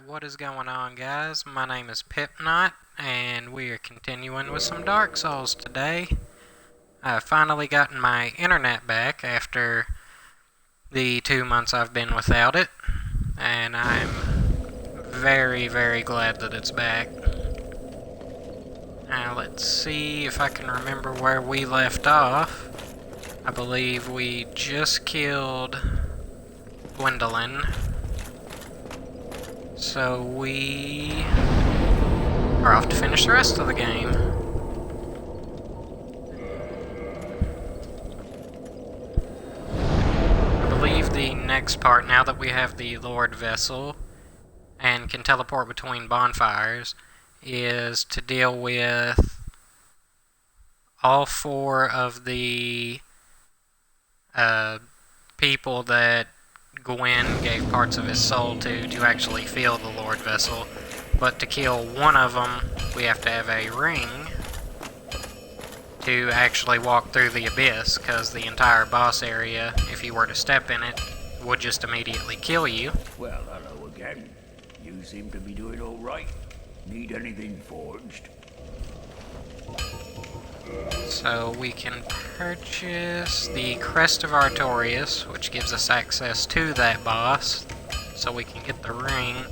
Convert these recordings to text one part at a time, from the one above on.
What is going on, guys? My name is Pipknot, and we are continuing with some Dark Souls today. I've finally gotten my internet back after the 2 months I've been without it, and I'm very, very glad that it's back. Now, let's see if I can remember where we left off. I believe we just killed Gwendolyn. So we are off to finish the rest of the game. I believe the next part, now that we have the Lord Vessel and can teleport between bonfires, is to deal with all four of the people that Gwen gave parts of his soul to actually feel the Lord Vessel. But to kill one of them, we have to have a ring to actually walk through the abyss, because the entire boss area, if you were to step in it, would just immediately kill you. Well, hello again. You seem to be doing all right. Need anything forged? So we can purchase the Crest of Artorias, which gives us access to that boss, so we can get the ring.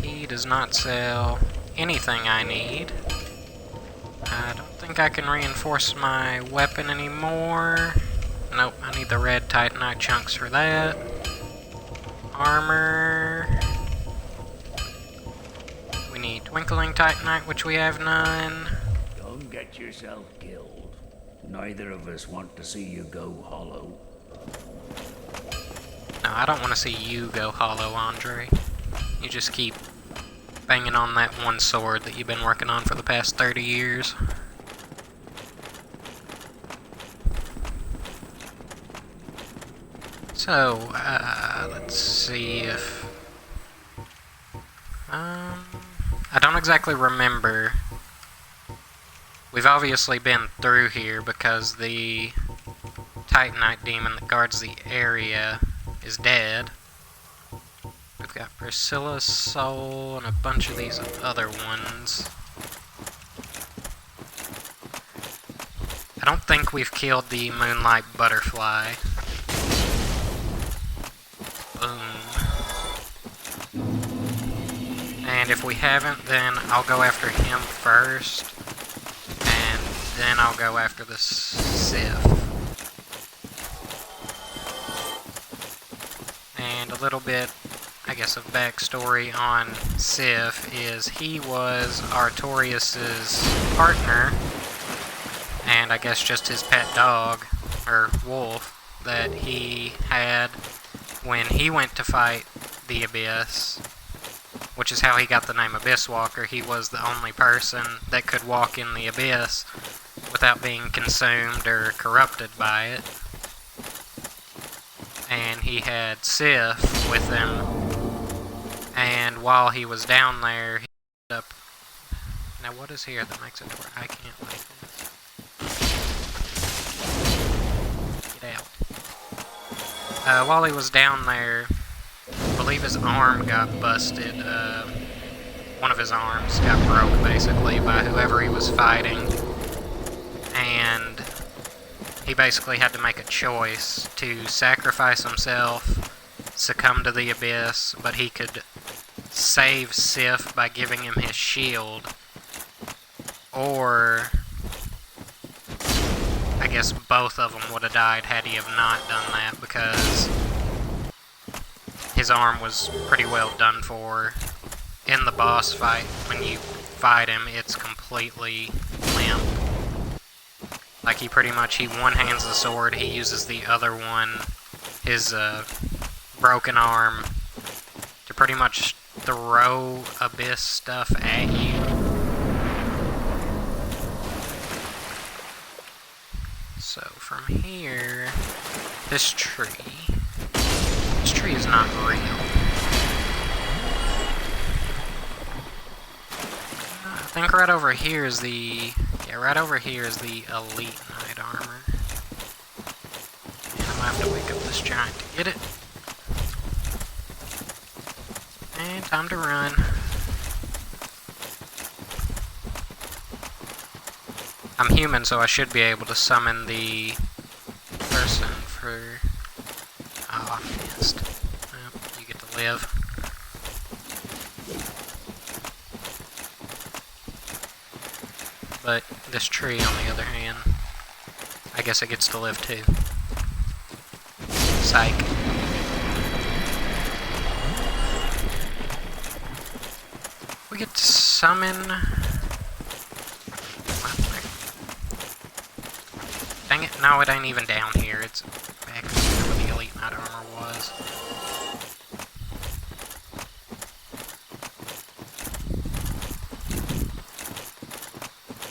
He does not sell anything I need. I don't think I can reinforce my weapon anymore. Nope, I need the red Titanite chunks for that. Armor. We need Twinkling Titanite, which we have none. Don't get yourself killed. Neither of us want to see you go hollow. No, I don't want to see you go hollow, Andre. You just keep banging on that one sword that you've been working on for the past 30 years. So, let's see if... I don't exactly remember. We've obviously been through here because the Titanite demon that guards the area is dead. We've got Priscilla's soul and a bunch of these other ones. I don't think we've killed the Moonlight Butterfly. Boom. And if we haven't, then I'll go after him first. And then I'll go after the Sif. And a little bit, I guess, of backstory on Sif is he was Artorias' partner, and I guess just his pet dog, or wolf, that he had when he went to fight the Abyss, which is how he got the name Abyss Walker. He was the only person that could walk in the Abyss without being consumed or corrupted by it. And he had Sif with him, and while he was down there, he ended up... Now what is here that makes it where I can't like this? Get out. While he was down there, I believe his arm got busted. One of his arms got broke, basically, by whoever he was fighting. And he basically had to make a choice to sacrifice himself, succumb to the Abyss, but he could save Sif by giving him his shield. Or, I guess both of them would have died had he have not done that, because his arm was pretty well done for. In the boss fight, when you fight him, it's completely limp. Like, he pretty much, he one-hands the sword, he uses the other one, his broken arm, to pretty much throw Abyss stuff at you. So, from here, this tree is not real. I think right over here is the... Yeah, right over here is the Elite Knight armor. And I'm gonna have to wake up this giant to get it. And time to run. I'm human, so I should be able to summon the person for... Oh, I missed. Well, you get to live. But this tree, on the other hand, I guess it gets to live too. Psych. We get to summon... Dang it, no, it ain't even down here. It's back where the Elite Knight armor was.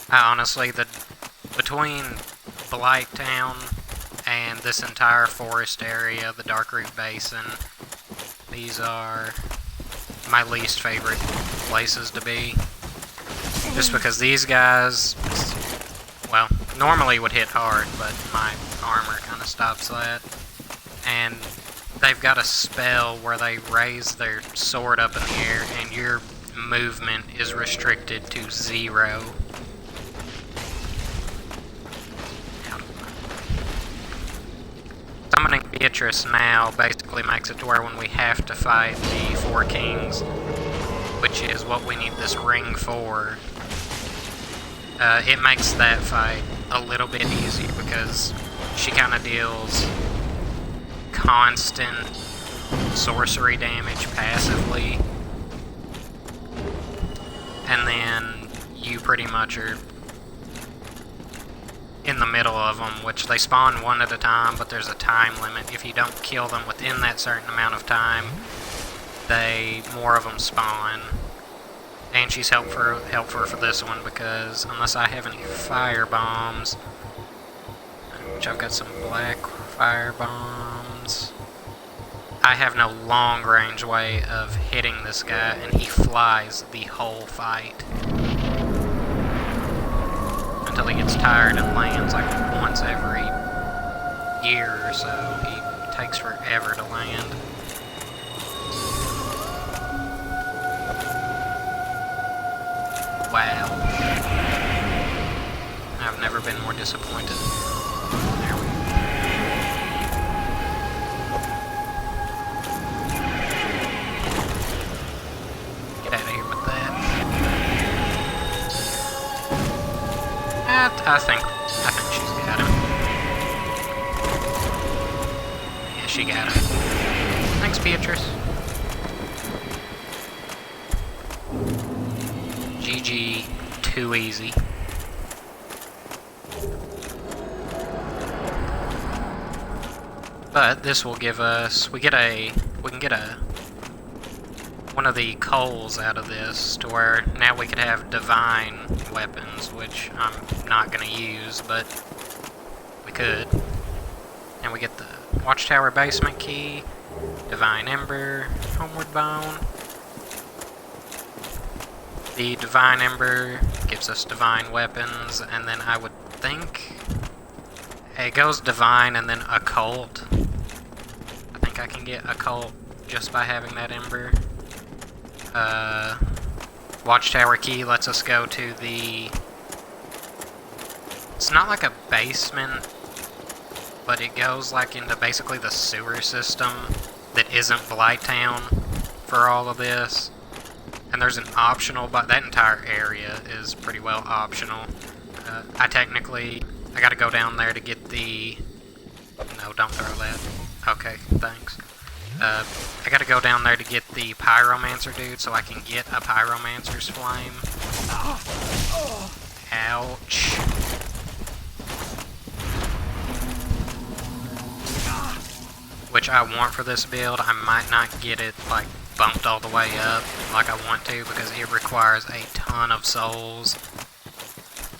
Honestly, between Blighttown and this entire forest area, the Darkroot Basin, these are my least favorite places to be. Just because these guys, well, normally would hit hard, but my armor kind of stops that. And they've got a spell where they raise their sword up in the air and your movement is restricted to 0. Summoning Beatrice now basically makes it to where when we have to fight the Four Kings, which is what we need this ring for, it makes that fight a little bit easier because she kind of deals constant sorcery damage passively, and then you pretty much are in the middle of them, which they spawn one at a time, but there's a time limit. If you don't kill them within that certain amount of time, more of them spawn. And she's helpful for this one because unless I have any fire bombs, which I've got some black fire bombs, I have no long range way of hitting this guy, and he flies the whole fight until he gets tired and lands like once every year or so. He takes forever to land. Wow. I've never been more disappointed. There we go. Get out of here with that. I think she's got him. Yeah, she got him. Thanks, Beatrice. GG, too easy. But this will give us, we can get one of the coals out of this to where now we could have divine weapons, which I'm not going to use, but we could. And we get the Watchtower basement key, divine Ember, homeward bone. The divine Ember gives us divine weapons, and then I would think it goes divine and then occult. I think I can get occult just by having that Ember. Watchtower key lets us go to the... It's not like a basement, but it goes like into basically the sewer system that isn't Blighttown for all of this. And there's an optional, but that entire area is pretty well optional. I gotta go down there to get the... No, don't throw that. Okay, thanks. I gotta go down there to get the Pyromancer dude so I can get a Pyromancer's flame. Ouch. Which I want for this build. I might not get it, like, bumped all the way up like I want to because it requires a ton of souls.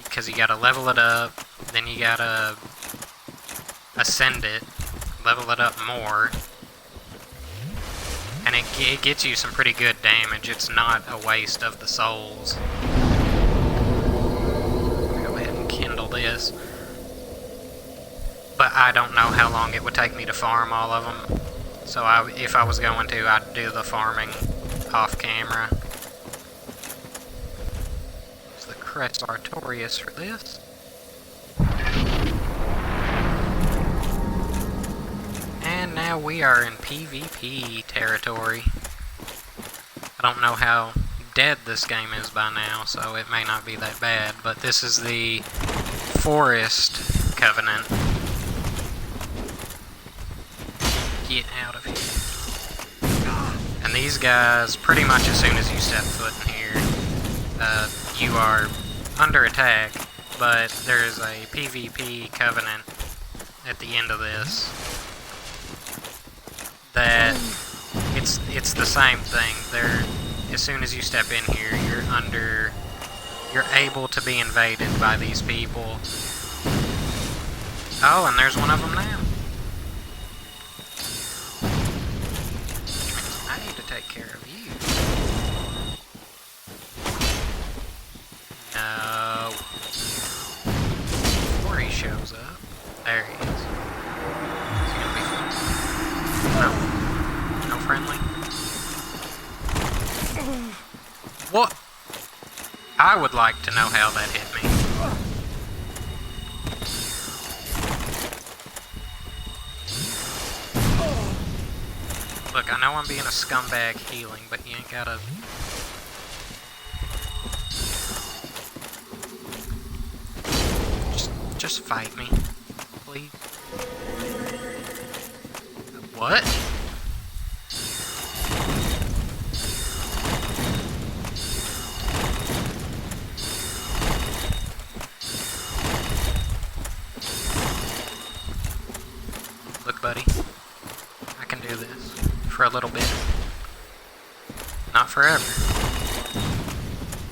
Because you gotta level it up, then you gotta ascend it, level it up more, and it gets you some pretty good damage. It's not a waste of the souls. Go ahead and kindle this. But I don't know how long it would take me to farm all of them. So if I was going to, I'd do the farming off camera. Use the crest Artorias for this. And now we are in PvP territory. I don't know how dead this game is by now, so it may not be that bad, but this is the Forest Covenant. Get out of here. And these guys, pretty much as soon as you step foot in here, you are under attack, but there's a PvP Covenant at the end of this that it's the same thing. As soon as you step in here, you're able to be invaded by these people. Oh, and there's one of them now. Which means I need to take care of you. No. Before he shows up. There he is. Is he gonna be friendly? No. No friendly? What? I would like to know how that hit me. Look, I know I'm being a scumbag healing, but you ain't gotta... Just fight me, please. What? Look, buddy, I can do this for a little bit. Not forever.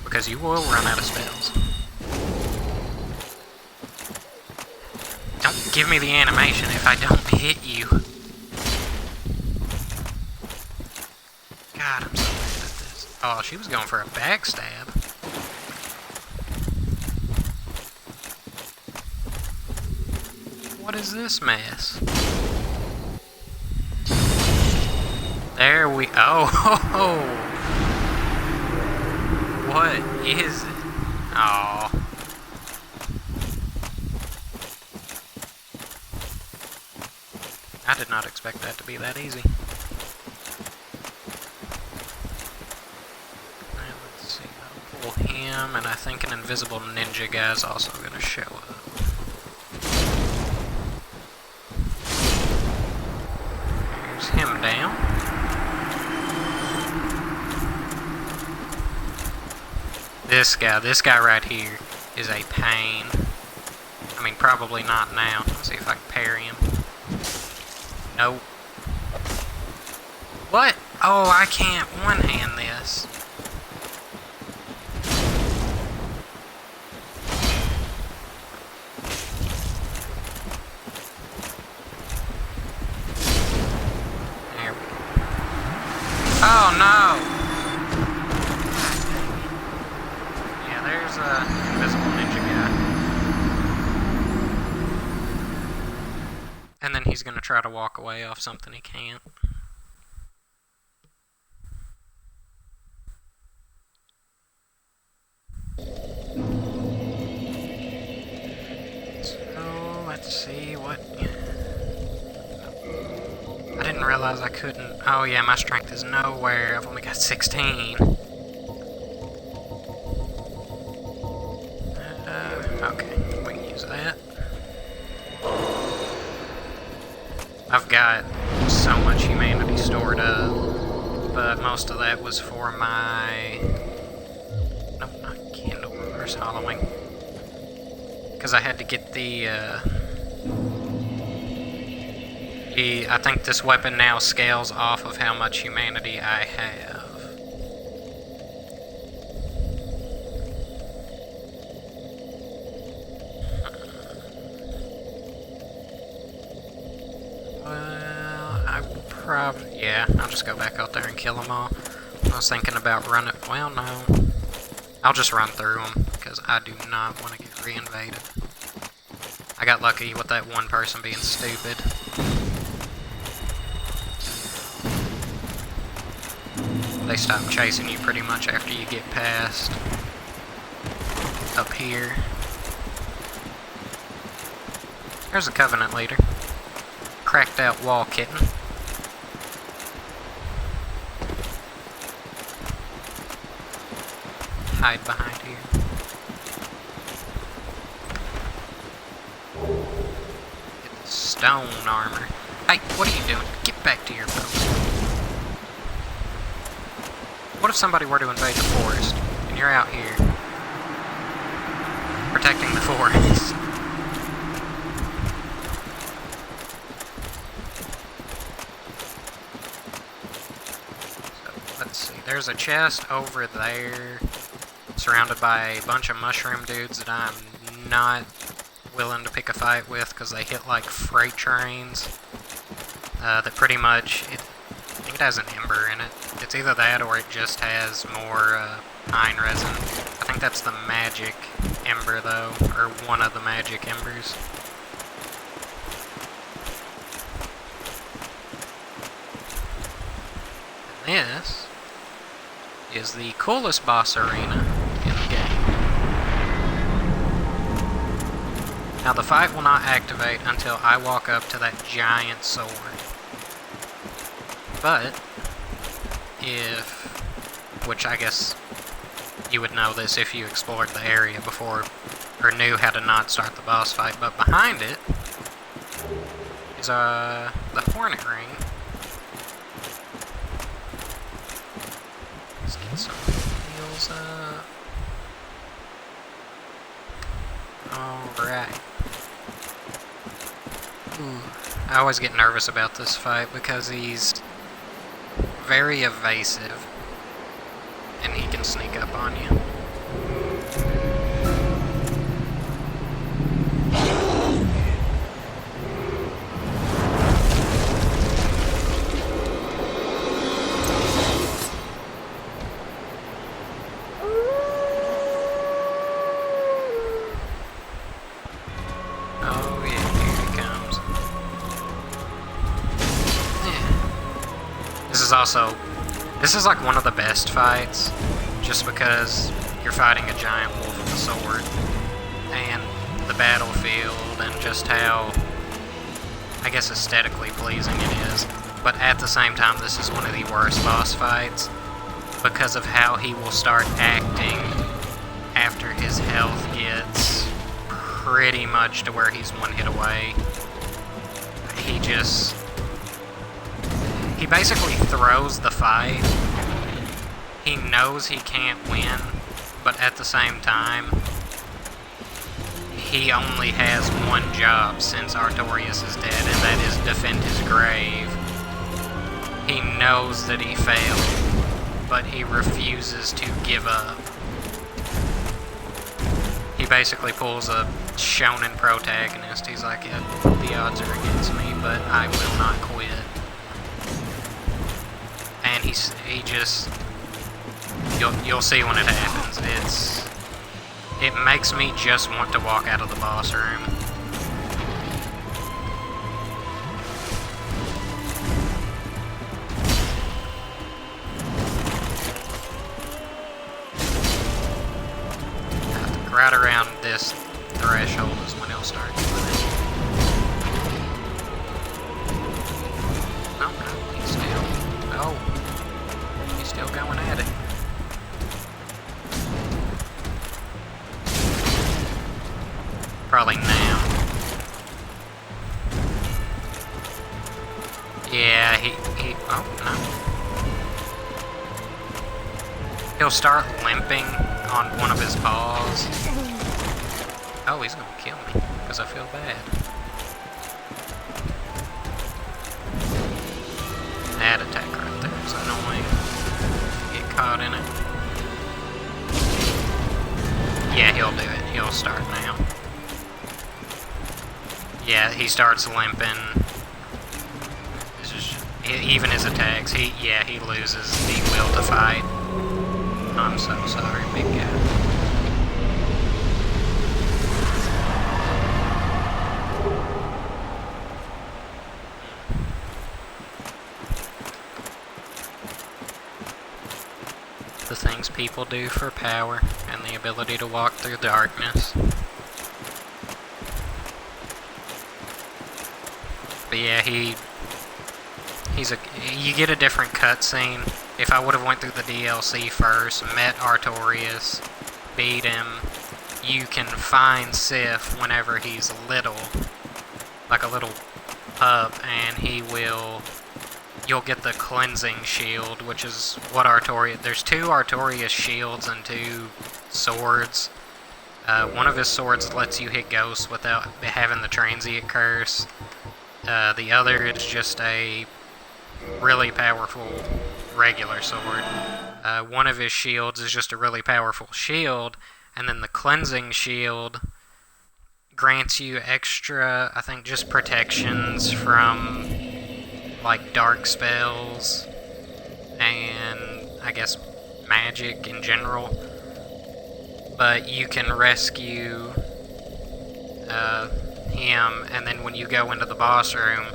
Because you will run out of spells. Don't give me the animation if I don't hit you. God, I'm so bad at this. Oh, she was going for a backstab. What is this mess? There we... Oh! What is it? Oh. I did not expect that to be that easy. Now, let's see. I'll pull him, and I think an invisible ninja guy's also going to show up. There's him down. This guy right here is a pain. I mean, probably not now. Let's see if I can parry him. Nope. What? Oh, I can't one-hand this. There we go. Oh, no! Yeah, there's a invisible ninja guy. And then he's going to try to walk away off something he can't. So, let's see what... I didn't realize I couldn't... Oh yeah, my strength is nowhere. I've only got 16. Okay, we can use that. I've got so much humanity stored up, but most of that was for my... Nope, not Kindle, reverse hollowing. Because I had to get the... I think this weapon now scales off of how much humanity I have. Yeah, I'll just go back out there and kill them all. I was thinking about running... Well, no. I'll just run through them, because I do not want to get re-invaded. I got lucky with that one person being stupid. They stop chasing you pretty much after you get past up here. There's a Covenant leader. Cracked out wall kitten. Hide behind here. Get the stone armor. Hey, what are you doing? Get back to your post. What if somebody were to invade the forest, and you're out here, protecting the forest? So, let's see, there's a chest over there, surrounded by a bunch of mushroom dudes that I'm not willing to pick a fight with, because they hit like freight trains, that pretty much, I think it has an Ember in it. It's either that or it just has more pine resin. I think that's the magic Ember though, or one of the magic Embers. And this is the coolest boss arena in the game. Now the fight will not activate until I walk up to that giant sword. But which I guess you would know this if you explored the area before, or knew how to not start the boss fight, but behind it is the Hornet Ring. Let's get some heals up. Alright. I always get nervous about this fight because he's very evasive, and he can sneak up on you. Oh yeah, here he comes. Yeah. This is like one of the best fights, just because you're fighting a giant wolf with a sword, and the battlefield, and just how, I guess, aesthetically pleasing it is. But at the same time, this is one of the worst boss fights, because of how he will start acting after his health gets pretty much to where he's one hit away. He basically throws the fight. He knows he can't win, but at the same time, he only has one job since Artorias is dead, and that is defend his grave. He knows that he failed, but he refuses to give up. He basically pulls a shonen protagonist. He's like, yeah, the odds are against me, but I will not quit. And he just, you'll see when it happens. It makes me just want to walk out of the boss room. Right around this threshold is when he'll start doing it. Oh no, he's still going at it. Probably now. Yeah, oh no. He'll start limping on one of his paws. Oh, he's gonna kill me, because I feel bad. That attack right there is annoying. Get caught in it. Yeah, he'll do it. He'll start now. Yeah, he starts limping. It's just, even his attacks, he loses the will to fight. I'm so sorry, big guy. things people do for power and the ability to walk through darkness. But yeah, you get a different cutscene. If I would have went through the DLC first, met Artorias, beat him, you can find Sif whenever he's little, like a little pup, and you'll get the cleansing shield, which is what there's 2 Artoria shields and 2 swords. One of his swords lets you hit ghosts without having the transient curse. The other is just a really powerful regular sword. One of his shields is just a really powerful shield, and then the cleansing shield grants you extra, I think, just protections from, like, dark spells and, I guess, magic in general. But you can rescue him, and then when you go into the boss room,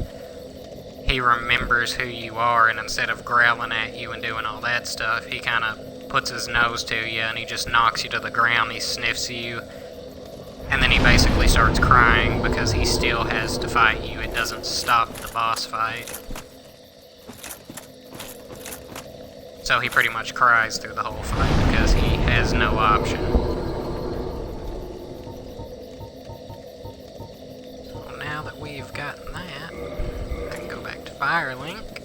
he remembers who you are, and instead of growling at you and doing all that stuff, he kind of puts his nose to you, and he just knocks you to the ground. He sniffs you, and then he basically starts crying because he still has to fight you. It doesn't stop the boss fight. So he pretty much cries through the whole fight because he has no option. So now that we've gotten that, I can go back to Firelink.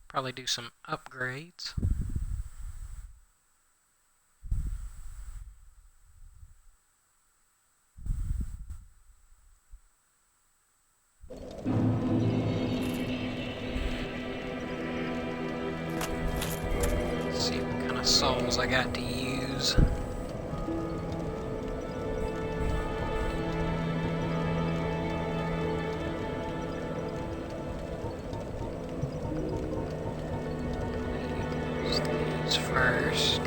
Probably do some upgrades. Let's see what kind of souls I got to use. First.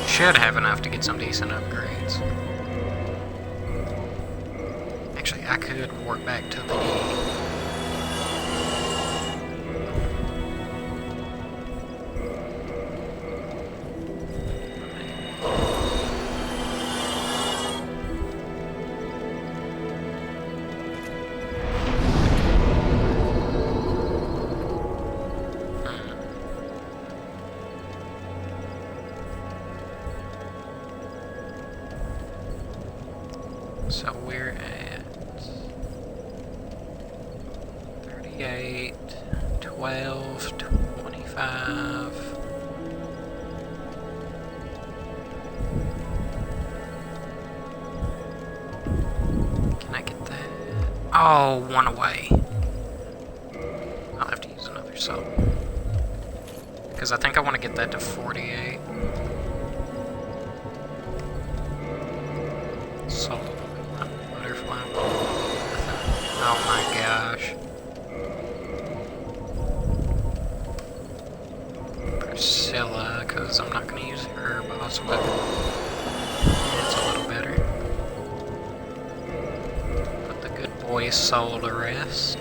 Should have enough to get some decent upgrades. Actually, I could work back to the... So we're at 38, 12, 25. Can I get that? Oh, one away. I'll have to use another soul. Because I think I want to get that to 48. Soul. Oh my gosh. Priscilla, because I'm not going to use her boss weapon. It's a little better. Put the good boy's soul to rest.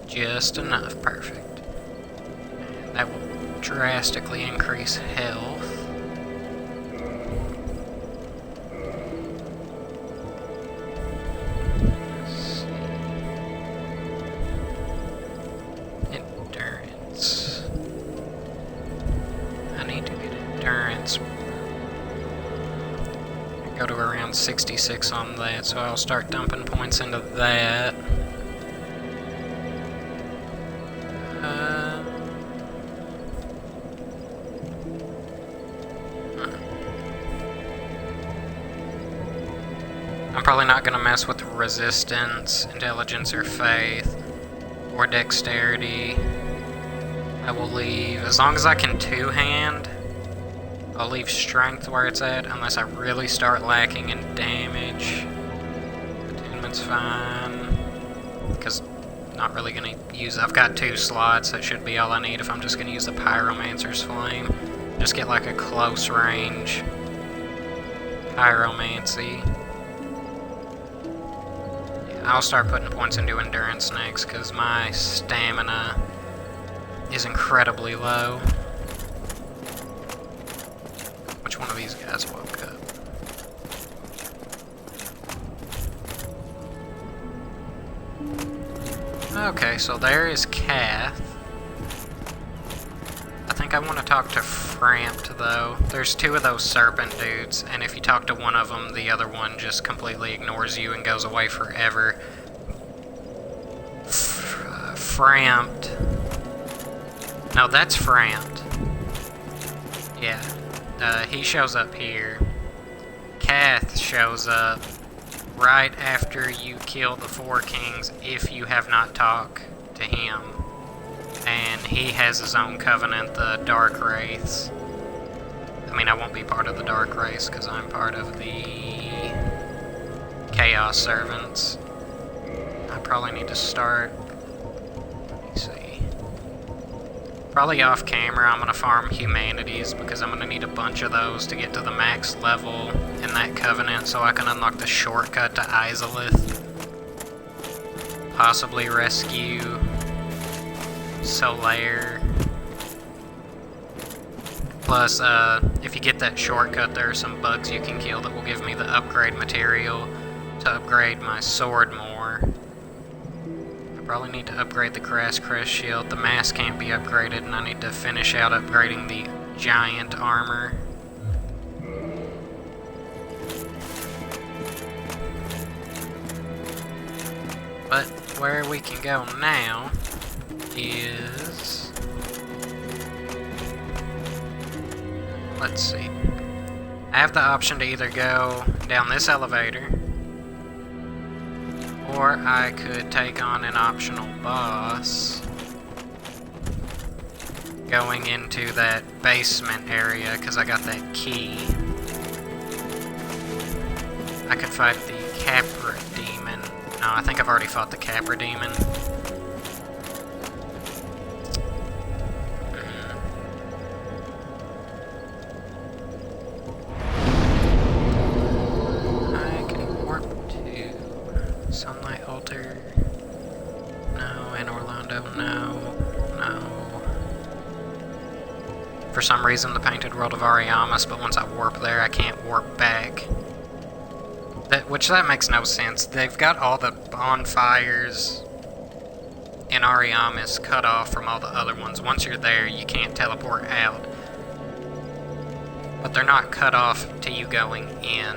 Just enough, perfect. That will drastically increase health. Endurance. I need to get endurance. I go to around 66 on that, so I'll start dumping points into that. I'm probably not going to mess with resistance, intelligence, or faith, or dexterity. I will leave, as long as I can two-hand, I'll leave strength where it's at, unless I really start lacking in damage. Attunement's fine, because I'm not really going to use, I've got 2 slots, that should be all I need if I'm just going to use the Pyromancer's Flame. Just get like a close range Pyromancy. I'll start putting points into endurance next, because my stamina is incredibly low. Which one of these guys woke up? Okay, so there is Kath. I think I want to talk to Frampt, though. There's 2 of those serpent dudes, and if you talk to one of them, the other one just completely ignores you and goes away forever. Frampt. No, that's Frampt. Yeah. He shows up here. Kath shows up right after you kill the 4 kings if you have not talked to him. And he has his own covenant, the Dark Wraiths. I mean, I won't be part of the Dark Wraiths because I'm part of the Chaos Servants. I probably need to start. Let me see. Probably off camera, I'm going to farm humanities because I'm going to need a bunch of those to get to the max level in that covenant so I can unlock the shortcut to Izalith. Possibly rescue Solaire. Plus, if you get that shortcut, there are some bugs you can kill that will give me the upgrade material to upgrade my sword more. I probably need to upgrade the Crass Crest shield. The mask can't be upgraded, and I need to finish out upgrading the giant armor. But where we can go now is, let's see, I have the option to either go down this elevator or I could take on an optional boss going into that basement area because I got that key. I could fight the Capra Demon. No, I think I've already fought the Capra Demon. For some reason, the Painted World of Ariamis, but once I warp there, I can't warp back. Which makes no sense. They've got all the bonfires in Ariamis cut off from all the other ones. Once you're there, you can't teleport out. But they're not cut off to you going in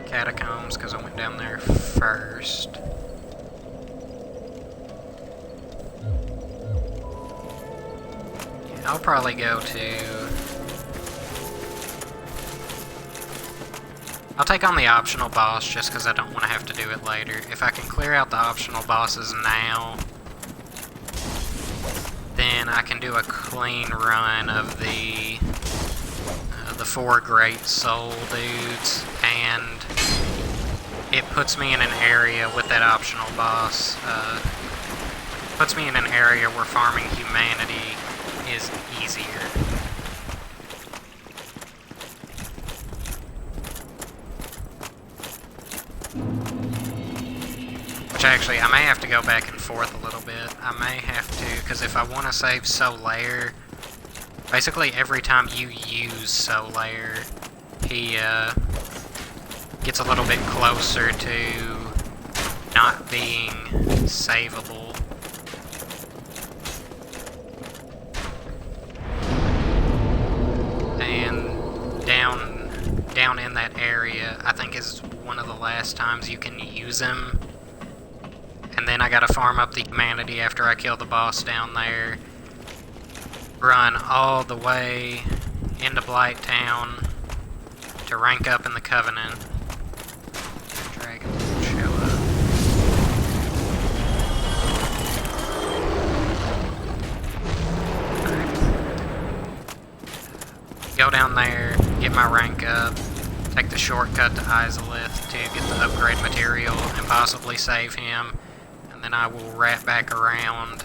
Catacombs, because I went down there first. I'll probably go to... I'll take on the optional boss just because I don't want to have to do it later. If I can clear out the optional bosses now, then I can do a clean run of the 4 Great Soul dudes, and it puts me in an area with that optional boss. Puts me in an area where farming humanity is easier. Which actually, I may have to go back and forth a little bit. I may have to, because if I want to save Solaire, basically every time you use Solaire, he gets a little bit closer to not being savable. Down in that area, I think is one of the last times you can use him. And then I gotta farm up the humanity after I kill the boss down there. Run all the way into Blight Town to rank up in the Covenant. there, get my rank up, take the shortcut to Izalith to get the upgrade material and possibly save him, and then I will wrap back around,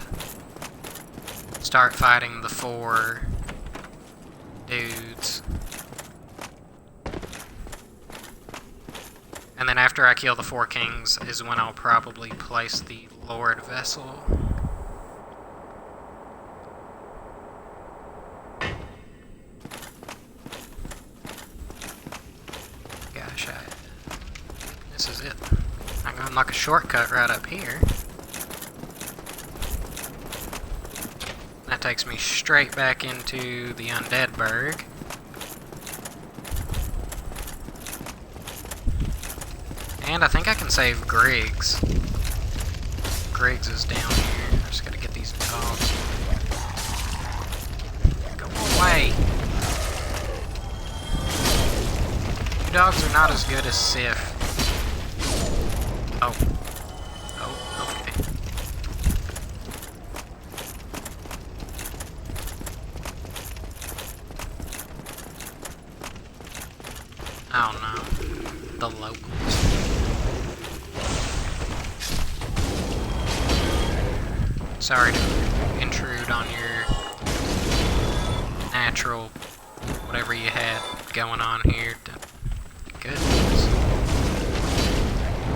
start fighting the 4 dudes. And then after I kill the 4 kings is when I'll probably place the Lord Vessel. Gosh, this is it. I'm gonna unlock a shortcut right up here. That takes me straight back into the Undead Burg. And I think I can save Griggs. Griggs is down here. I just gotta get these dogs. Go away! You dogs are not as good as Sif. Oh. Oh, okay. Oh no. The locals. Sorry to intrude on your natural whatever you had going on here. Goodness.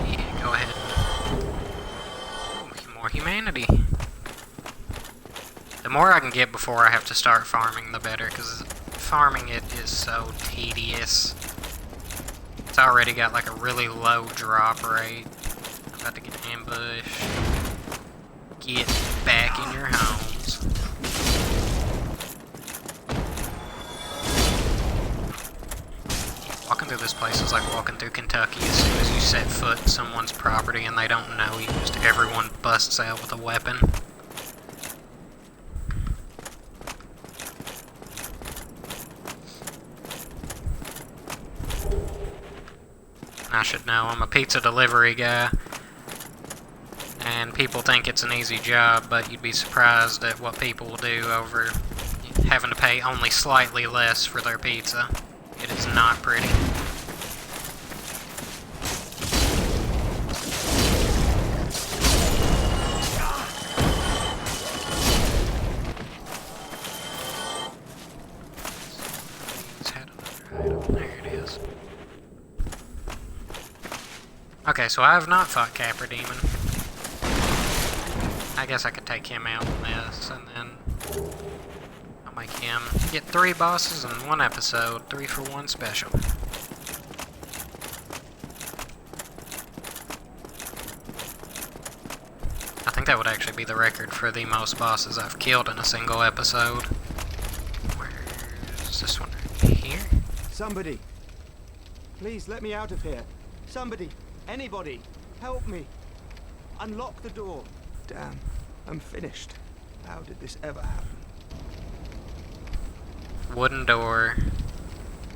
Yeah, go ahead. Ooh, more humanity. The more I can get before I have to start farming, the better, because farming it is so tedious. It's already got like a really low drop rate. I'm about to get ambushed. Get back in your homes. Walking through this place is like walking through Kentucky. As soon as you set foot in someone's property and they don't know you, just everyone busts out with a weapon. I should know, I'm a pizza delivery guy. And people think it's an easy job, but you'd be surprised at what people will do over having to pay only slightly less for their pizza. It is not pretty. There it is. Okay, so I have not fought Capra Demon. I guess I could take him out in this, and then I'll make him get 3 bosses in 1 episode, 3 for 1 special. I think that would actually be the record for the most bosses I've killed in a single episode. Where's this one? Here? Somebody! Please let me out of here. Somebody! Anybody! Help me! Unlock the door! Damn, I'm finished. How did this ever happen? Wooden door.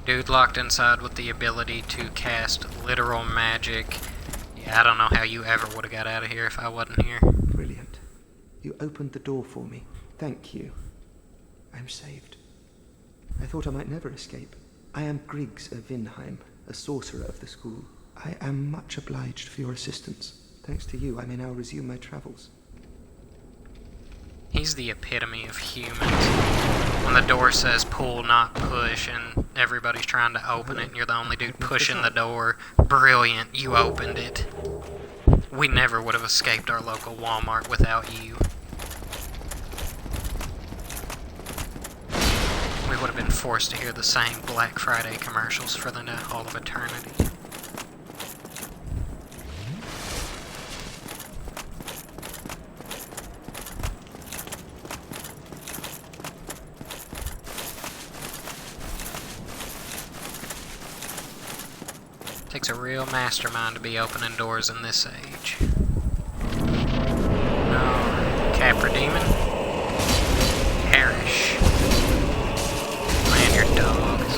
Dude locked inside with the ability to cast literal magic. Yeah, I don't know how you ever would have got out of here if I wasn't here. Brilliant. You opened the door for me. Thank you. I'm saved. I thought I might never escape. I am Griggs of Vinheim, a sorcerer of the school. I am much obliged for your assistance. Thanks to you, I may now resume my travels. He's the epitome of humans. When the door says pull, not push, and everybody's trying to open it, and you're the only dude pushing the door, brilliant, you opened it. We never would have escaped our local Walmart without you. We would have been forced to hear the same Black Friday commercials for all of eternity. Takes a real mastermind to be opening doors in this age. No, Capra Demon. Perish. Man, your dogs.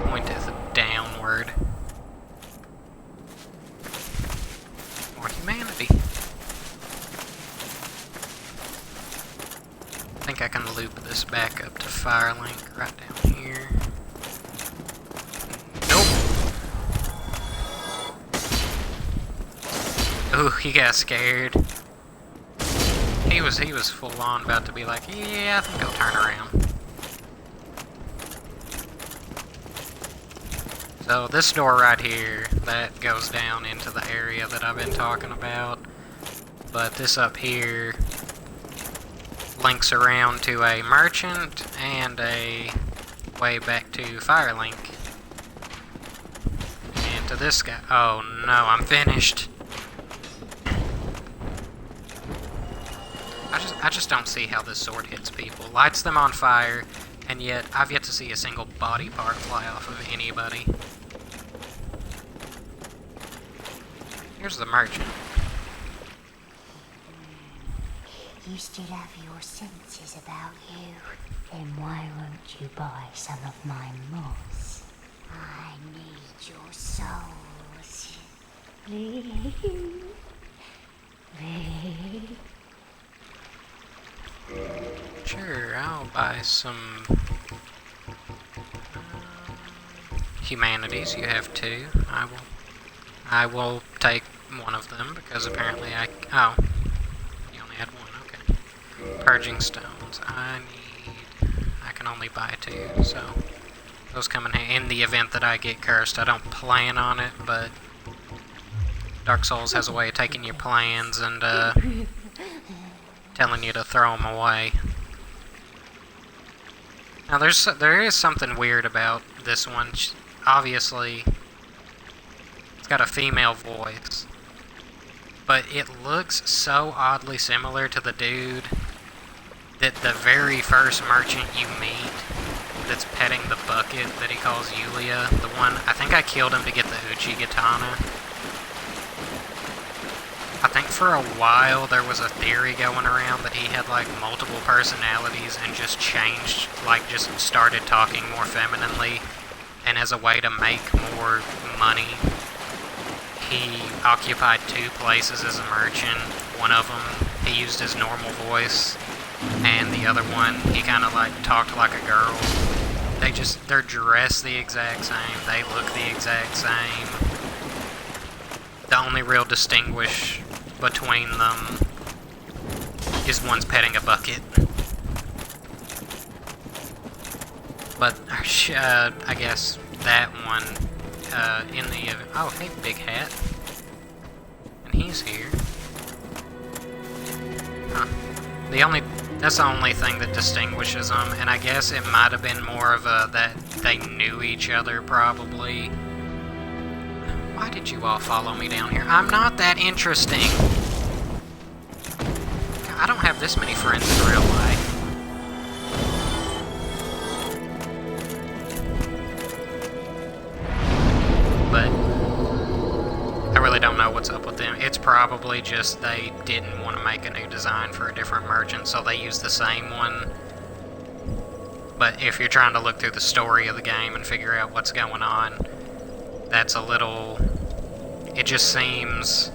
Pointeth downward. More humanity. Firelink right down here. Nope. Ooh, he got scared. He was full on about to be like, yeah, I think I'll turn around. So this door right here, that goes down into the area that I've been talking about. But this up here links around to a merchant and a way back to Firelink. And to this guy. Oh no, I'm finished. I just don't see how this sword hits people. Lights them on fire, and yet I've yet to see a single body part fly off of anybody. Here's the merchant. You still have your senses about you. Then why won't you buy some of my moss? I need your souls. Please. Please. Sure, I'll buy some humanities. You have 2. I will take one of them because apparently oh, you only had 1. Okay. Purging stones. I can only buy 2, so those come in the event that I get cursed. I don't plan on it, but Dark Souls has a way of taking your plans and telling you to throw them away. Now there is something weird about this one. Obviously, it's got a female voice, but it looks so oddly similar to the dude that the very first merchant you meet that's petting the bucket that he calls Yulia, the one, I think I killed him to get the Uchi Katana. I think for a while there was a theory going around that he had like multiple personalities and just changed, like just started talking more femininely, and as a way to make more money, he occupied 2 places as a merchant. One of them he used his normal voice, and the other one he kind of like talked like a girl. They're dressed the exact same, they look the exact same. The only real distinguish between them is one's petting a bucket. But I guess that one in the oh hey big hat, and he's here. Huh. That's the only thing that distinguishes them, and I guess it might have been more of a that they knew each other probably. Why did you all follow me down here? I'm not that interesting. I don't have this many friends in real life. But I really don't know what's up with them. It's probably just they didn't want to make a new design for a different merchant, so they used the same one. But if you're trying to look through the story of the game and figure out what's going on, that's a little... It just seems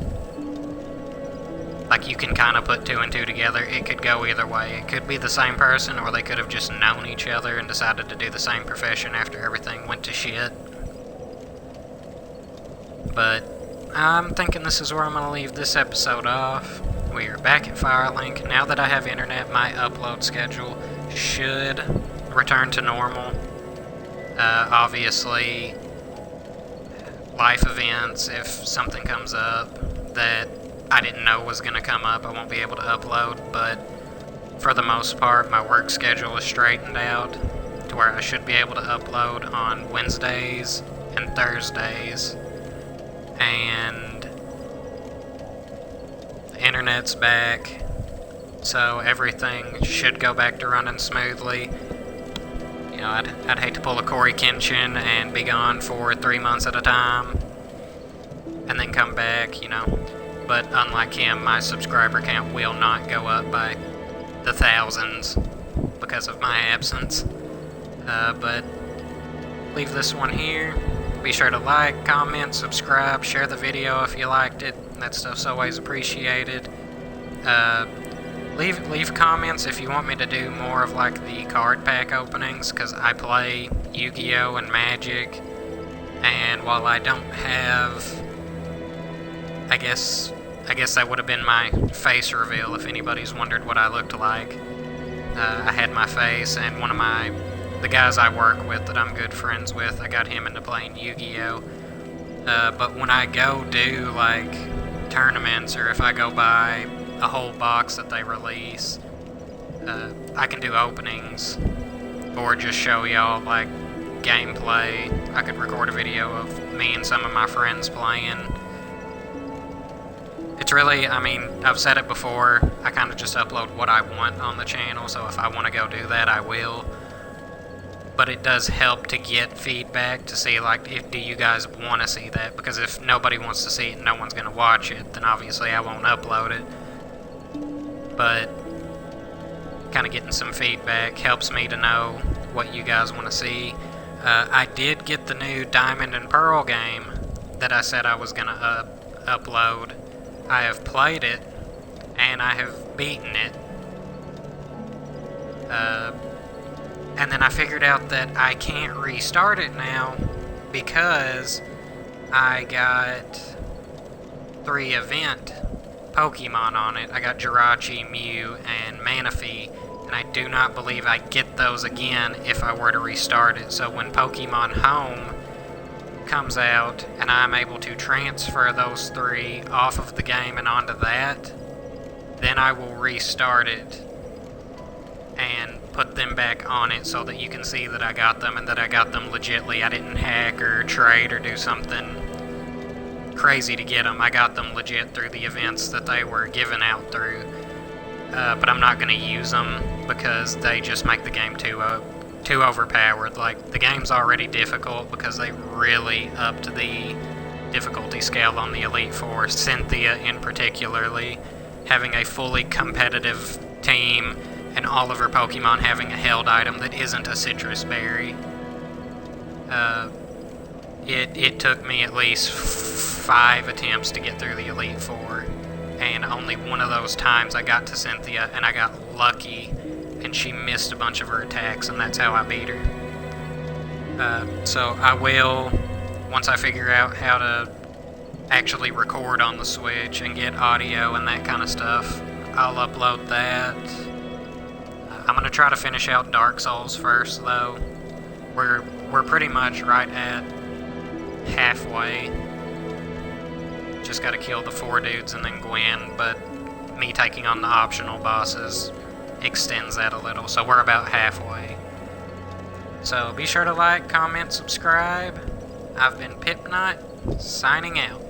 like you can kind of put 2 and 2 together. It could go either way. It could be the same person, or they could have just known each other and decided to do the same profession after everything went to shit. But I'm thinking this is where I'm going to leave this episode off. We are back at Firelink. Now that I have internet, my upload schedule should return to normal. Obviously, life events, if something comes up that I didn't know was going to come up, I won't be able to upload, but for the most part, my work schedule is straightened out to where I should be able to upload on Wednesdays and Thursdays, and the internet's back, so everything should go back to running smoothly. You know, I'd hate to pull a Corey Kenshin and be gone for 3 months at a time, and then come back, you know. But unlike him, my subscriber count will not go up by the thousands because of my absence. But leave this one here. Be sure to like, comment, subscribe, share the video if you liked it. That stuff's always appreciated. Leave comments if you want me to do more of like the card pack openings, because I play Yu-Gi-Oh! And Magic, and while I don't have, I guess that would have been my face reveal if anybody's wondered what I looked like. I had my face, and one of the guys I work with that I'm good friends with, I got him into playing Yu-Gi-Oh! But when I go do like tournaments, or if I go buy a whole box that they release, I can do openings, or just show y'all like gameplay. I could record a video of me and some of my friends playing. It's really, I mean, I've said it before, I kind of just upload what I want on the channel, so if I want to go do that, I will. But it does help to get feedback to see, like, do you guys want to see that? Because if nobody wants to see it and no one's going to watch it, then obviously I won't upload it. But kind of getting some feedback helps me to know what you guys want to see. I did get the new Diamond and Pearl game that I said I was going to upload. I have played it, and I have beaten it. And then I figured out that I can't restart it now because I got 3 event Pokemon on it. I got Jirachi, Mew, and Manaphy, and I do not believe I get those again if I were to restart it. So when Pokemon Home comes out and I'm able to transfer those 3 off of the game and onto that, then I will restart it and put them back on it so that you can see that I got them and that I got them legitly. I didn't hack or trade or do something crazy to get them. I got them legit through the events that they were given out through. But I'm not going to use them because they just make the game too overpowered. Like, the game's already difficult because they really upped the difficulty scale on the Elite Four. Cynthia in particularly, having a fully competitive team and all of her Pokemon having a held item that isn't a citrus berry. It took me at least 5 attempts to get through the Elite Four, and only one of those times I got to Cynthia, and I got lucky, and she missed a bunch of her attacks, and that's how I beat her. So I will, once I figure out how to actually record on the Switch and get audio and that kind of stuff, I'll upload that. I'm going to try to finish out Dark Souls first, though. We're pretty much right at halfway. Just got to kill the 4 dudes and then Gwen, but me taking on the optional bosses extends that a little, so we're about halfway. So be sure to like, comment, subscribe. I've been Pipknot, signing out.